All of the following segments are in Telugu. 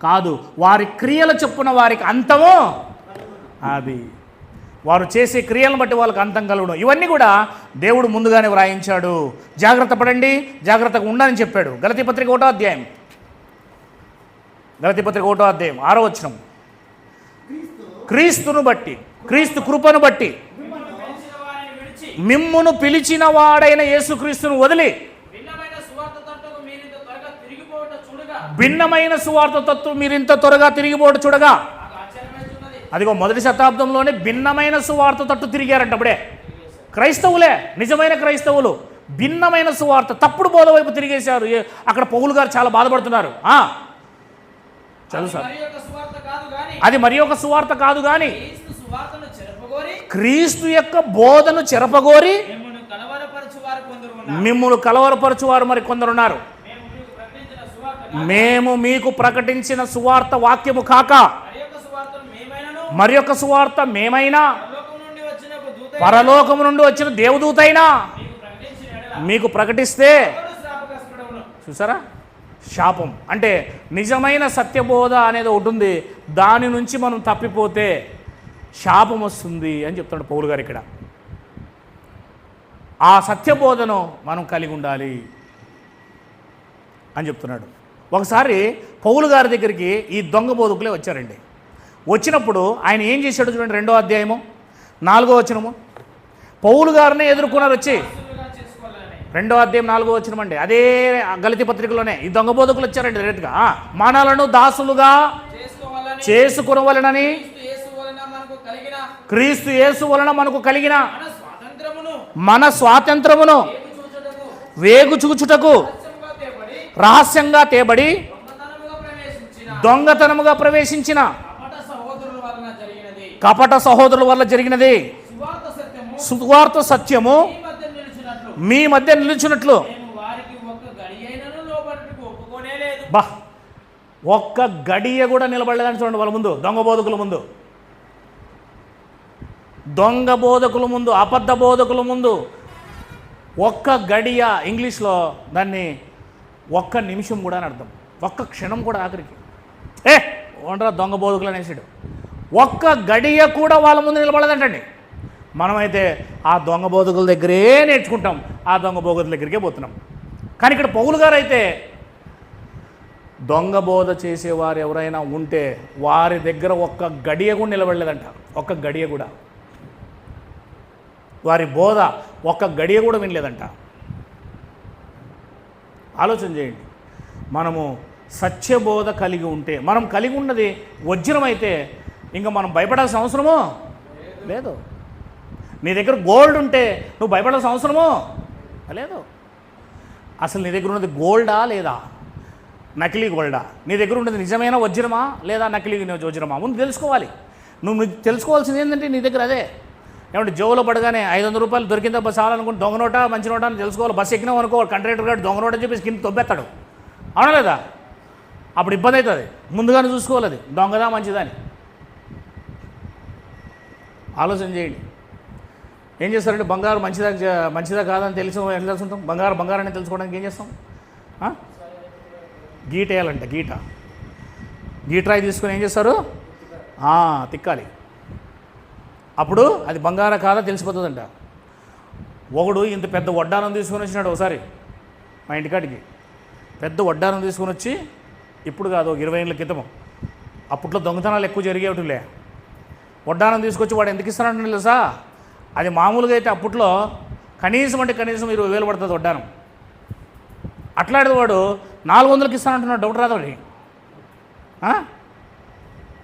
కాదు, వారి క్రియల చొప్పున వారికి అంతము. అది వారు చేసే క్రియలను బట్టి వాళ్ళకి అంతం కలగడం. ఇవన్నీ కూడా దేవుడు ముందుగానే వ్రాయించాడు. జాగ్రత్త పడండి, జాగ్రత్తగా ఉండని చెప్పాడు. గలతీ పత్రిక 1వ అధ్యాయం, గలతీ పత్రిక 1వ అధ్యాయం 6వ వచనం. క్రీస్తును బట్టి, క్రీస్తు కృపను బట్టి మిమ్మును పిలిచిన వాడైన యేసుక్రీస్తును వదిలి భిన్నమైన సువార్త తత్వం మీరింత త్వరగా తిరిగిపోవడం చూడగా. అదిగో మొదటి శతాబ్దంలోనే భిన్నమైన సువార్త తట్టు తిరిగారంట. అప్పుడే క్రైస్తవులే, నిజమైన క్రైస్తవులు భిన్నమైన సువార్త తప్పుడు బోధ వైపు తిరిగేశారు. అక్కడ పౌలు గారు చాలా బాధపడుతున్నారు. చదువు సార్. అది మరి ఒక సువార్త కాదు కానీ క్రీస్తు యొక్క బోధను చెరపగోరి మిమ్మును కలవరపరచువారు మరి కొందరున్నారు. మేము మీకు ప్రకటించిన సువార్త వాక్యము కాక మరి యొక్క సువార్త మేమైనా పరలోకము నుండి వచ్చిన దేవదూతైనా మీకు ప్రకటిస్తే, చూసారా, శాపం. అంటే నిజమైన సత్యబోధ అనేది ఒకటి ఉంది, దాని నుంచి మనం తప్పిపోతే శాపం వస్తుంది అని చెప్తాడు పౌలు గారు ఇక్కడ. ఆ సత్యబోధను మనం కలిగి ఉండాలి అని చెప్తున్నాడు. ఒకసారి పౌలు గారి దగ్గరికి ఈ దొంగ బోధకులే వచ్చారండి. వచ్చినప్పుడు ఆయన ఏం చేశాడు చూడండి, 2వ అధ్యాయము 4వ వచనము. పౌలు గారిని ఎదుర్కొన్నారు వచ్చి, 2వ అధ్యాయం 4వ వచనం అండి. అదే గలతీ పత్రికలోనే ఈ దొంగ బోధకులు వచ్చారండి డైరెక్ట్గా. మనలను దాసులుగా చేసుకొనవలెనని క్రీస్తు యేసు వలన మనకు కలిగిన మన స్వాతంత్రమును వేగుచుచుటకు రహస్యంగా తేబడి దొంగతనముగా ప్రవేశించిన కపట సహోదరుల వల్ల జరిగినది. సువార్త సత్యము మీ మధ్య నిలిచినట్లు బా ఒక్క గడియ కూడా నిలబడలేదని చూడండి వాళ్ళ ముందు, దొంగ బోధకుల ముందు, దొంగ బోధకుల ముందు, అబద్ధ బోధకుల ముందు ఒక్క గడియ. ఇంగ్లీష్లో దాన్ని ఒక్క నిమిషం కూడా అని అర్థం, ఒక్క క్షణం కూడా. ఆఖరికి ఓనరా దొంగ బోధకులు అనేసాడు. ఒక్క గడియ కూడా వాళ్ళ ముందు నిలబడదంటండి. మనమైతే ఆ దొంగ బోధకుల దగ్గరే నేర్చుకుంటాం, ఆ దొంగ బోధకుల దగ్గరికే పోతున్నాం. కానీ ఇక్కడ పౌలు గారు అయితే దొంగ బోధ చేసేవారు ఎవరైనా ఉంటే వారి దగ్గర ఒక్క గడియ కూడా నిలబడలేదంట. ఒక్క గడియ కూడా, వారి బోధ ఒక్క గడియ కూడా వినలేదంట. ఆలోచన చేయండి. మనము సత్యబోధ కలిగి ఉంటే, మనం కలిగి ఉన్నది వజ్రం అయితే ఇంకా మనం భయపడాల్సిన అవసరమో లేదు. నీ దగ్గర గోల్డ్ ఉంటే నువ్వు భయపడాల్సిన అవసరమో లేదు. అసలు నీ దగ్గర ఉన్నది గోల్డా లేదా నకిలీ గోల్డా? నీ దగ్గర ఉన్నది నిజమైన వజ్రమా లేదా నకిలీ వజ్రమా? ముందు తెలుసుకోవాలి. నువ్వు తెలుసుకోవాల్సింది ఏంటంటే నీ దగ్గర అదే. ఏమంటే జోలో పడగానే 500 రూపాయలు దొరికిందా బస్ చాలనుకుంటే దొంగ నోటా మంచి నోటా అని తెలుసుకోవాలి. బస్సు ఎక్కినావు అనుకో, కండక్టర్ గారు దొంగ నోట అని చెప్పేసి కింద తొబ్బెత్తాడు, అవునా లేదా? అప్పుడు ఇబ్బంది అవుతుంది. ముందుగానే చూసుకోవాలి అది దొంగదా మంచిదా అని. ఆలోచన చేయండి. ఏం చేస్తారంటే బంగారు మంచిదా కాదని ఎలా తెలుసుకుంటాం? బంగారం అని తెలుసుకోవడానికి ఏం చేస్తాం? గీట వేయాలంట. గీటరాయి తీసుకొని ఏం చేస్తారు? తిక్కాలి. అప్పుడు అది బంగారం కాదా తెలిసిపోతుందంట. ఒకడు ఇంత పెద్ద వడ్డానం తీసుకొని వచ్చినాడు ఒకసారి మా ఇంటికాడికి. పెద్ద వడ్డానం తీసుకొని వచ్చి, ఇప్పుడు కాదు 20 ఏళ్ళ క్రితము, అప్పట్లో దొంగతనాలు ఎక్కువ జరిగేవిలే. వడ్డానం తీసుకొచ్చి వాడు ఎందుకు ఇస్తున్నాడు తెలుసా? అది మామూలుగా అయితే అప్పట్లో కనీసం 20,000 పడుతుంది వడ్డానం. అట్లాంటిది వాడు 400కి ఇస్తానంటున్నాడు. డౌట్ రాదు.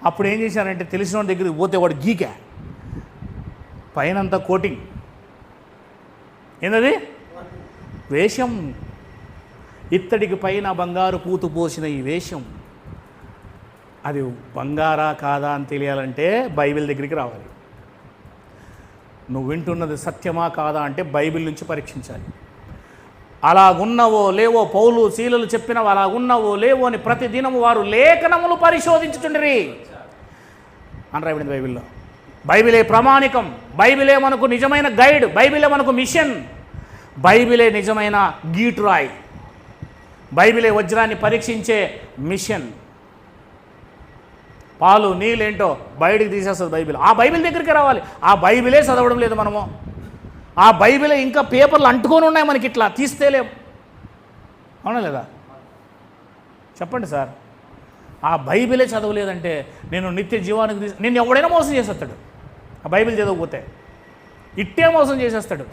అప్పుడు ఏం చేశారంటే తెలిసిన వాడి దగ్గరికి పోతే వాడు గీకా పైనంతా కోటింగ్ ఏంటది? వేషం. ఇత్తడికి పైన బంగారు పూతు పోసిన ఈ వేషం, అది బంగారా కాదా అని తెలియాలంటే బైబిల్ దగ్గరికి రావాలి. నువ్వు వింటున్నది సత్యమా కాదా అంటే బైబిల్ నుంచి పరీక్షించాలి. అలాగున్నవో లేవో పౌలు శీలలు చెప్పినవి అలాగున్నవో లేవో అని ప్రతిదినము వారు లేఖనములు పరిశోధించుచుండిరి అని రాయబడింది బైబిల్లో. బైబిలే ప్రామాణికం, బైబిలే మనకు నిజమైన గైడ్, బైబిలే మనకు మిషన్, బైబిలే నిజమైన గీటురాయ్, బైబిలే వజ్రాన్ని పరీక్షించే మిషన్. పాలు నీళ్ళేంటో బయటికి తీసేస్తుంది బైబిల్. ఆ బైబిల్ దగ్గరికి రావాలి. ఆ బైబిలే చదవడం లేదు మనము. ఆ బైబిలే ఇంకా పేపర్లు అంటుకొని ఉన్నాయి మనకి, ఇట్లా తీస్తేలేం. అవునా లేదా? చెప్పండి సార్. ఆ బైబిలే చదవలేదంటే నేను నిత్య జీవానికి నిన్ను ఎవడైనా మోసం చేసేస్తాడు. ఆ బైబిల్ చదవకపోతే ఇట్టే మోసం చేసేస్తాడు.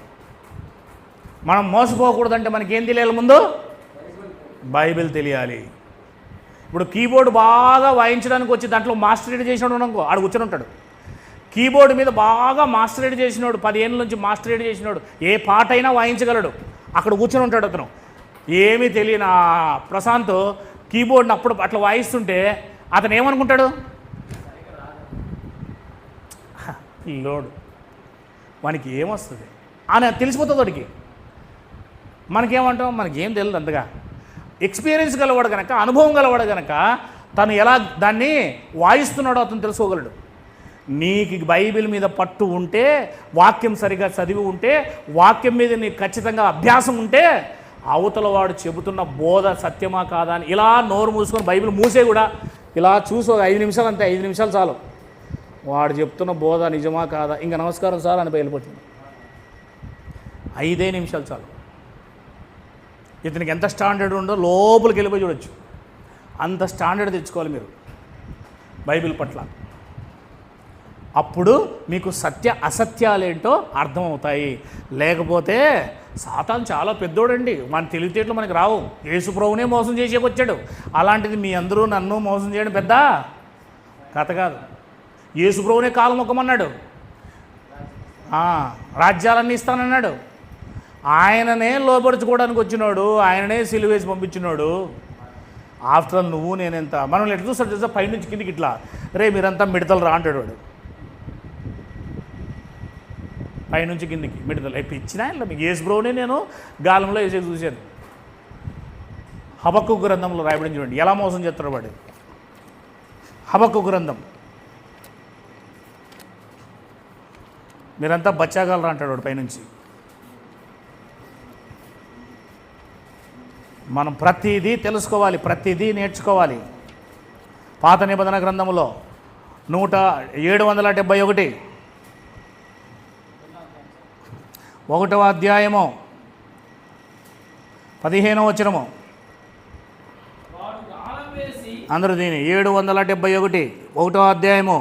మనం మోసపోకూడదంటే మనకేం తెలియాలి? ముందు బైబిల్ తెలియాలి. ఇప్పుడు కీబోర్డు బాగా వాయించడానికి వచ్చి దాంట్లో మాస్టరేట్ చేసినాడు అనుకో, ఆడు కూర్చొని ఉంటాడు. కీబోర్డు మీద బాగా మాస్టరేట్ చేసినాడు, 10 ఏళ్ళ నుంచి మాస్టరేట్ చేసినాడు, ఏ పాట అయినా వాయించగలడు, అక్కడ కూర్చొని ఉంటాడు అతను. ఏమీ తెలియని ప్రశాంత్ కీబోర్డ్ని అప్పుడు అట్లా వాయిస్తుంటే అతను ఏమనుకుంటాడు? లోడు వానికి ఏమొస్తుంది అని తెలిసిపోతుంది వాడికి. మనకేమంటాం? మనకేం తెలియదు అంతగా. ఎక్స్పీరియన్స్ గలవాడు కనుక, అనుభవం గలవాడు కనుక తను ఎలా దాన్ని వాయిస్తున్నాడో అతను తెలుసుకోగలడు. నీకు బైబిల్ మీద పట్టు ఉంటే, వాక్యం సరిగా చదివి ఉంటే, వాక్యం మీద నీకు ఖచ్చితంగా అభ్యాసం ఉంటే, అవతల వాడు చెబుతున్న బోధ సత్యమా కాదా అని ఇలా నోరు మూసుకొని బైబిల్ మూసే కూడా ఇలా చూసి 5 నిమిషాలు, అంతే 5 నిమిషాలు చాలు, వాడు చెప్తున్న బోధ నిజమా కాదా, ఇంకా నమస్కారం సార్ అని వెళ్ళిపోతుంది. 5 నిమిషాలు చాలు. ఇతనికి ఎంత స్టాండర్డ్ ఉందో లోపలికి వెళ్ళిపోయి చూడొచ్చు. అంత స్టాండర్డ్ తెచ్చుకోవాలి మీరు బైబిల్ పట్ల. అప్పుడు మీకు సత్య అసత్యాలేంటో అర్థమవుతాయి. లేకపోతే సాతాను చాలా పెద్దోడండి, మన తెలివితేటలు మనకి రావు. యేసుప్రభునే మోసం చేసేకొచ్చాడు. అలాంటిది మీ అందరూ నన్ను మోసం చేయడం పెద్ద కథ కాదు. యేసుప్రభునే కాలు మొక్కమన్నాడు, రాజ్యాలన్నీ ఇస్తానన్నాడు. ఆయననే లోపరుచుకోవడానికి వచ్చినాడు, ఆయననే సిలువేసి పంపించినాడు. ఆఫ్టర్ ఆల్ నువ్వు నేనెంత, మనం ఎట్లా చూస్తాడు తెలుసా? పైనుంచి కిందికి ఇట్లా, రే మీరంతా మిడతలు రా అంటాడు వాడు. పైనుంచి కిందికి మిడతలు పిచ్చినా ఇలా మీకు యేసుప్రభునే నేను గాలంలో వేసే చూశాను. హబక్కు గ్రంథంలో రాయబడింది చూడండి, ఎలా మోసం చేస్తాడు వాడు. హబక్కు గ్రంథం, మీరంతా బచ్చాగలరా అంటాడు వాడు పైనుంచి. మనం ప్రతిదీ తెలుసుకోవాలి, ప్రతిదీ నేర్చుకోవాలి. పాత నిబంధన గ్రంథంలో 771 1వ అధ్యాయము 15వ వచనము. అందరూ దీని 771 1వ అధ్యాయము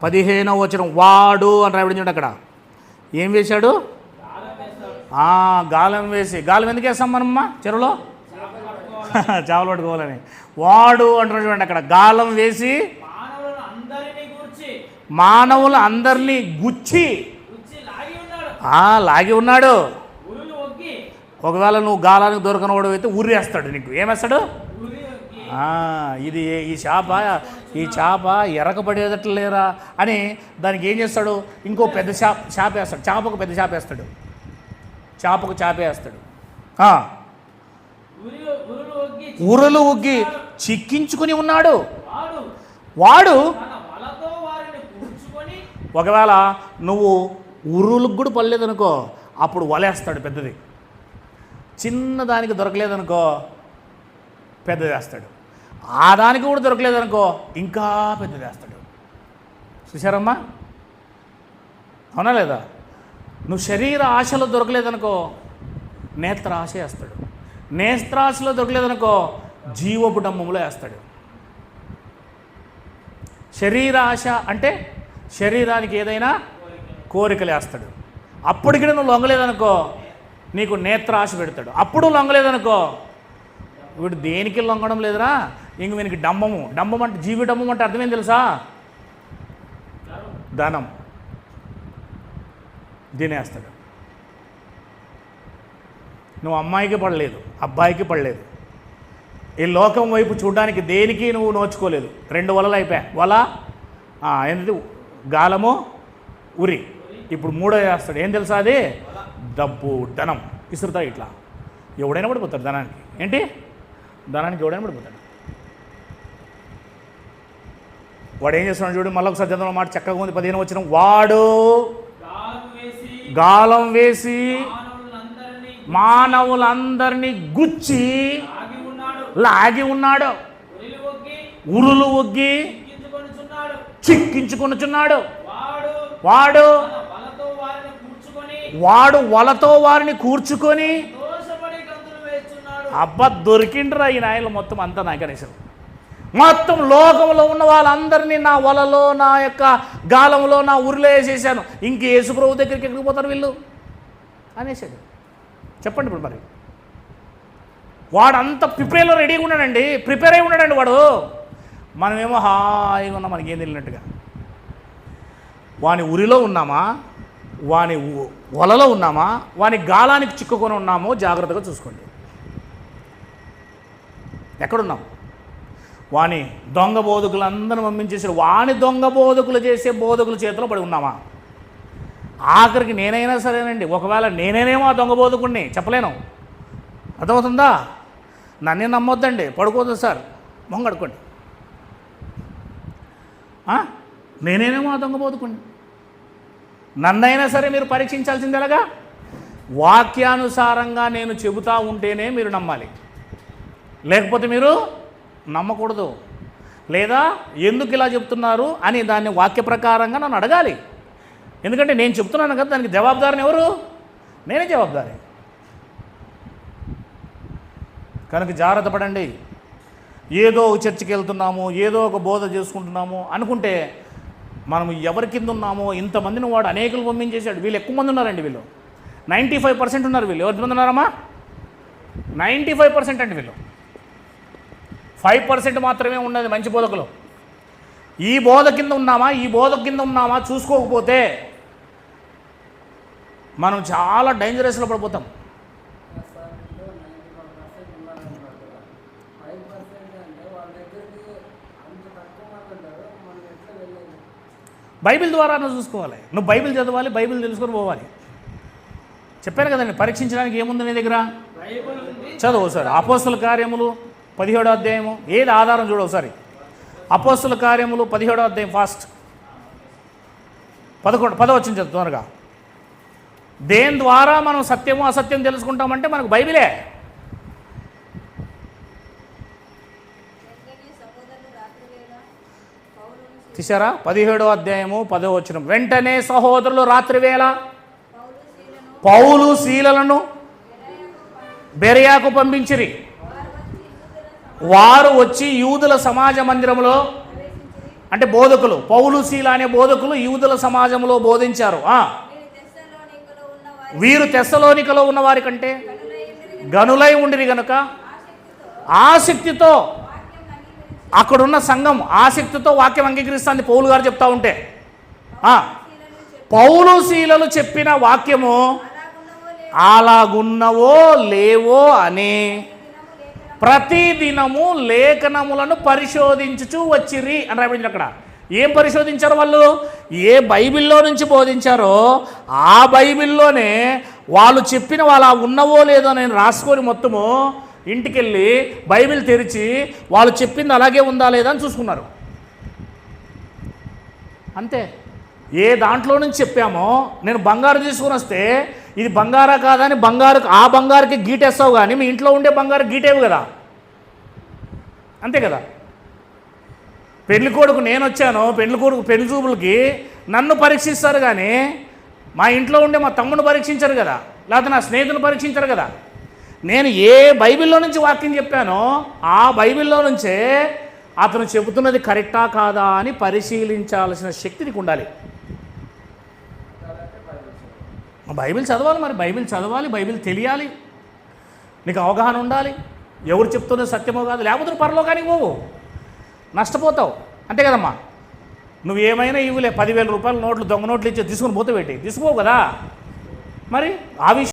15వ వచనం. వాడు అని రాయబడి చూడండి. అక్కడ ఏం వేశాడు? గాలం వేసి. గాలం ఎందుకు వేస్తాం మనమ్మ చెరువులో? చేపలు పట్టుకోవాలని. వాడు అంటున్నాడు చూడండి. అక్కడ గాలం వేసి మానవులు అందరినీ గుచ్చి లాగి ఉన్నాడు. ఒకవేళ నువ్వు గాలానికి దొరకనవాడు అయితే ఉరివేస్తాడు. నీకు ఏమేస్తాడు? ఇది ఈ చేప ఎరకబడేదట్లేరా అని దానికి ఏం చేస్తాడు? ఇంకో పెద్ద చేప వేస్తాడు. చేపకు పెద్ద చేప వేస్తాడు, చేపకు చేప వేస్తాడు. ఉరులు ఉగ్గి చిక్కించుకుని ఉన్నాడు వాడు. ఒకవేళ నువ్వు ఉరులకు కూడా పడలేదనుకో, అప్పుడు వలేస్తాడు పెద్దది. చిన్నదానికి దొరకలేదనుకో పెద్దది వేస్తాడు. ఆ దానికి కూడా దొరకలేదనుకో ఇంకా పెద్దది వేస్తాడు. చూసారమ్మా? అవునా లేదా? నువ్వు శరీర ఆశలో దొరకలేదనుకో నేత్ర ఆశ వేస్తాడు. నేత్రాశలో దొరకలేదనుకో జీవపు డంబంలో వేస్తాడు. శరీర ఆశ అంటే శరీరానికి ఏదైనా కోరికలు వేస్తాడు. అప్పటికి నువ్వు లొంగలేదనుకో నీకు నేత్ర ఆశ పెడతాడు. అప్పుడు లొంగలేదనుకో వీడు దేనికి లొంగడం లేదురా, ఇంక వీనికి డంబము. డంబం అంటే జీవి డంబం అంటే అర్థమేం తెలుసా? ధనం. తినేస్తాడు. నువ్వు అమ్మాయికి పడలేదు, అబ్బాయికి పడలేదు, ఈ లోకం వైపు చూడడానికి దేనికి నువ్వు నోచుకోలేదు. 2 వలలు అయిపోయాయి. వల ఏంటి? గాలము, ఉరి. ఇప్పుడు 3వ వేస్తాడు. ఏం తెలుసా? అది డబ్బు, ధనం. ఇసురుతా ఇట్లా. ఎవడైనా పడిపోతాడు ధనానికి. ఏంటి? ధనానికి ఎవడైనా పడిపోతాడు. వాడు ఏం చేస్తున్నాడు చూడు. మళ్ళీ ఒకసారి చదవడం మాట చక్కగా ఉంది. 15వ వచనం. వాడు గాలం వేసి మానవులందరినీ గుచ్చి లాగి ఉన్నాడు. ఉరులు ఒగ్గి చిక్కించుకొనుచున్నాడు. వాడు వాడు వలతో వారిని కూర్చుకొని అబ్బా దొరికిండ్రా ఈ నాయలు మొత్తం అంతా నాకనేసారు. మొత్తం లోకంలో ఉన్న వాళ్ళందరినీ నా వలలో, నా యొక్క గాలంలో, నా ఊరిలో వేసేసాను. ఇంక యేసుప్రభు దగ్గరికి ఎక్కడికి పోతారు వీళ్ళు అనేసాడు. చెప్పండి ఇప్పుడు మరి. వాడు అంత ప్రిపేర్లో రెడీగా ఉన్నాడండి, ప్రిపేర్ అయి ఉన్నాడండి వాడు. మనమేమో హాయిగా ఉన్నాం, మనకి ఏం తెలియనట్టుగా. వాని ఉరిలో ఉన్నామా, వాని వలలో ఉన్నామా, వాని గాలానికి చిక్కుకొని ఉన్నామో జాగ్రత్తగా చూసుకోండి. ఎక్కడున్నాం? వాని దొంగ బోధకులందరూ పంపించేసాడు. వాని దొంగ బోధకులు చేసే బోధకుల చేతిలో పడి ఉన్నామా? ఆఖరికి నేనైనా సరేనండి, ఒకవేళ నేనేనేమో ఆ దొంగ బోధకుడిని చెప్పలేను. అర్థమవుతుందా? నన్నే నమ్మొద్దండి, పడుకోదు సార్, మొహం కడుక్కోండి. నేనేనేమో ఆ దొంగ బోధకుడిని. నన్నైనా సరే మీరు పరీక్షించాల్సింది ఎలాగా? వాక్యానుసారంగా నేను చెబుతూ ఉంటేనే మీరు నమ్మాలి, లేకపోతే మీరు నమ్మకూడదు. లేదా ఎందుకు ఇలా చెప్తున్నారు అని దాన్ని వాక్య ప్రకారంగా నన్ను అడగాలి. ఎందుకంటే నేను చెప్తున్నాను కదా, దానికి జవాబుదారిని ఎవరు? నేనే జవాబుదారి. కనుక జాగ్రత్త పడండి. ఏదో ఒక చర్చికి వెళ్తున్నాము, ఏదో ఒక బోధ చేసుకుంటున్నాము అనుకుంటే మనం ఎవరి కింద ఉన్నామో, ఇంతమందిని వాడు అనేకులు పంపించేశాడు. వీళ్ళు ఎక్కువ మంది ఉన్నారండి, వీళ్ళు 95% ఉన్నారు. వీళ్ళు ఎవరిమంది ఉన్నారమ్మా? 95% అండి. వీళ్ళు 5% మాత్రమే ఉన్నది మంచి బోధకులు. ఈ బోధ కింద ఉన్నామా, ఈ బోధ కింద ఉన్నామా చూసుకోకపోతే మనం చాలా డేంజరస్లో పడిపోతాం. బైబిల్ ద్వారా నువ్వు చూసుకోవాలి. నువ్వు బైబిల్ చదవాలి, బైబిల్ తెలుసుకొని పోవాలి. చెప్పాను కదండి, పరీక్షించడానికి ఏముంది నీ దగ్గర? చదువు ఒకసారి. అపోస్తుల కార్యములు 17వ అధ్యాయము. ఏది ఆధారం చూడు ఒకసారి. అపోస్తుల కార్యములు 17వ అధ్యాయం ఫాస్ట్ 10 వచ్చింది చదువు తొందరగా. దేని ద్వారా మనం సత్యము అసత్యం తెలుసుకుంటామంటే మనకు బైబిలే. తీసారా? 17వ అధ్యాయము 10వ వచనం. వెంటనే సహోదరులు రాత్రివేళ పౌలు శీలను బెరయాకు పంపించిరి. వారు వచ్చి యూదుల సమాజ మందిరంలో, అంటే బోధకులు, పౌలు శీల అనే బోధకులు యూదుల సమాజంలో బోధించారు. వీరు తెస్సలోనికలో ఉన్న వారి కంటే గనులై ఉండిరి గనుక ఆసక్తితో, అక్కడున్న సంఘం ఆసక్తితో వాక్యం అంగీకరిస్తుంది. పౌలు గారు చెప్తా ఉంటే పౌలు శీలలు చెప్పిన వాక్యము అలాగున్నవో లేవో అని ప్రతిదినము లేఖనములను పరిశోధించుచూ వచ్చిరి అని రాబడింది. అక్కడ ఏం పరిశోధించారు వాళ్ళు? ఏ బైబిల్లో నుంచి బోధించారో ఆ బైబిల్లోనే వాళ్ళు చెప్పిన వాళ్ళు ఉన్నవో లేదో నేను రాసుకొని మొత్తము ఇంటికి వెళ్ళి బైబిల్ తెరిచి వాళ్ళు చెప్పింది అలాగే ఉందా లేదా అని చూసుకున్నారు. అంతే. ఏ దాంట్లో నుంచి చెప్పామో, నేను బంగారు తీసుకుని వస్తే ఇది బంగారా కాదని ఆ బంగారుకి గీటేస్తావు, కానీ మీ ఇంట్లో ఉండే బంగారు గీటేవు కదా. అంతే కదా. పెళ్లి కొడుకు నేను వచ్చాను, పెళ్లి చూపులకి నన్ను పరీక్షిస్తారు, కానీ మా ఇంట్లో ఉండే మా తమ్ముడు పరీక్షించరు కదా, లేకపోతే నా స్నేహితులు పరీక్షించరు కదా. నేను ఏ బైబిల్లో నుంచి వాక్యం చెప్పానో ఆ బైబిల్లో నుంచే అతను చెబుతున్నది కరెక్టా కాదా అని పరిశీలించాల్సిన శక్తి నీకు ఉండాలి. బైబిల్ చదవాలి, మరి బైబిల్ చదవాలి, బైబిల్ తెలియాలి, నీకు అవగాహన ఉండాలి. ఎవరు చెప్తున్నది సత్యమో కాదు, లేకపోతే పరలోకానికి పోవు, నష్టపోతావు. అంతే కదమ్మా. నువ్వు ఏమైనా ఇవ్వలే, 10,000 రూపాయల నోట్లు, దొంగ నోట్లు ఇచ్చి తీసుకుని పోతే పెట్టి తీసుకుపోవు కదా. మరి ఆ విషయం